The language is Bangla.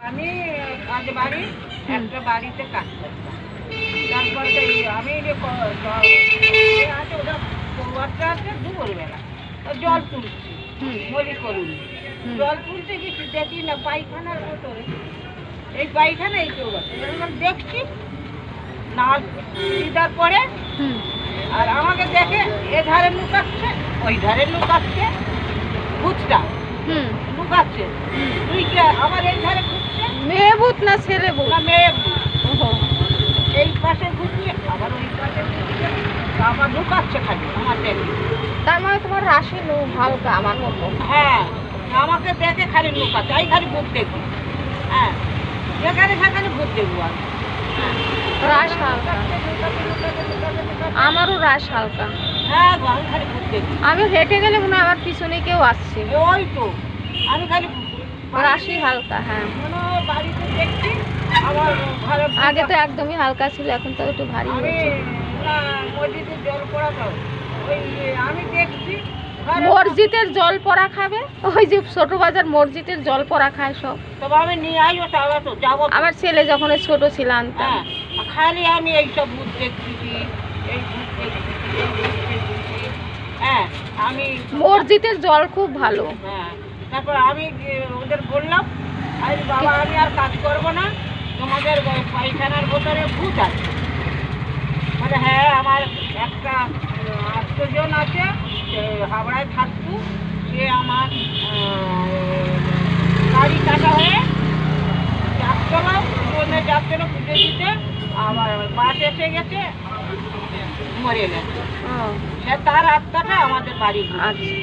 আমি আজ বাড়ি একটা বাড়িতে কাজ করতাম। তারপরে আমি যে আছে ওটা বাচ্চা আছে দুপুরবেলা জল তুলছি মলি করুন জল তুলতে গেছি দেখি না পায়খানার ভেতরে এই পায়খানা এই চৌবাচ্চা দেখছি না দিদার পরে আর আমাকে দেখে এ ধারে লুকাচ্ছে ওই ধারে লুকাচ্ছে ভূতটা লুকাচ্ছে দুইটা আমার এই ধারে ঘুরছে মেয়ে ভূত না ছেলে ভূত? না মেয়ে ভূত এই পাশে ঘুরছে আবার ওই পাশে ঘুরছে আমার লুকাচ্ছে খালি আমার দেখে। তার মানে তোমার রাশি হালকা আমার মতো। হ্যাঁ আমাকে দেখে খালি লুকাচ্ছে এই খালি ভূত দেখি। হ্যাঁ যেখানে সেখানে ভূত দেখবো আমি। রাশ হালকা, আমারও রাশ হালকা। হ্যাঁ আমি খালি ভূত দেখি। আমি হেঁটে গেলে মনে হয় আমার পিছনে কেউ আসছে। ওই তো আমি খালি রাশি হালকা। হ্যাঁ বাড়িতে দেখছি আমার ঘরে আগে তো একদমই হালকা ছিল, এখন তো একটু ভারী আমি হয়েছে। না মসজিদে জল পড়া তো ওই আমি দেখছি মসজিদের জল পড়া খাবে, ওই যে ছোট বাজার মসজিদের জল পড়া খায় সব। তবে আমি নিয়ে আসবো তাহলে তো যাবো। আমার ছেলে যখন ছোট ছিল আনতাম। হ্যাঁ খালি আমি এইসব ভূত দেখছি এই ভূত দেখছি এই ভূত দেখছি। হ্যাঁ আমি মসজিদের জল খুব ভালো। হ্যাঁ তারপর আমি ওদের বললাম আরে বাবা আমি আর কাজ করব না, তোমাদের পায়খানার ভেতরে ভূত আছে। মানে হ্যাঁ আমার একটা আত্মজন আছে হাওড়ায় থাকতো, সে আমার গাড়ি কাটা হয়ে যাচ্ছিল যাচ্ছিল পুজো দিতে, আবার বাস এসে গেছে মরে গেছে। ও সে তার আত্মাটা আমাদের বাড়ি। আচ্ছা।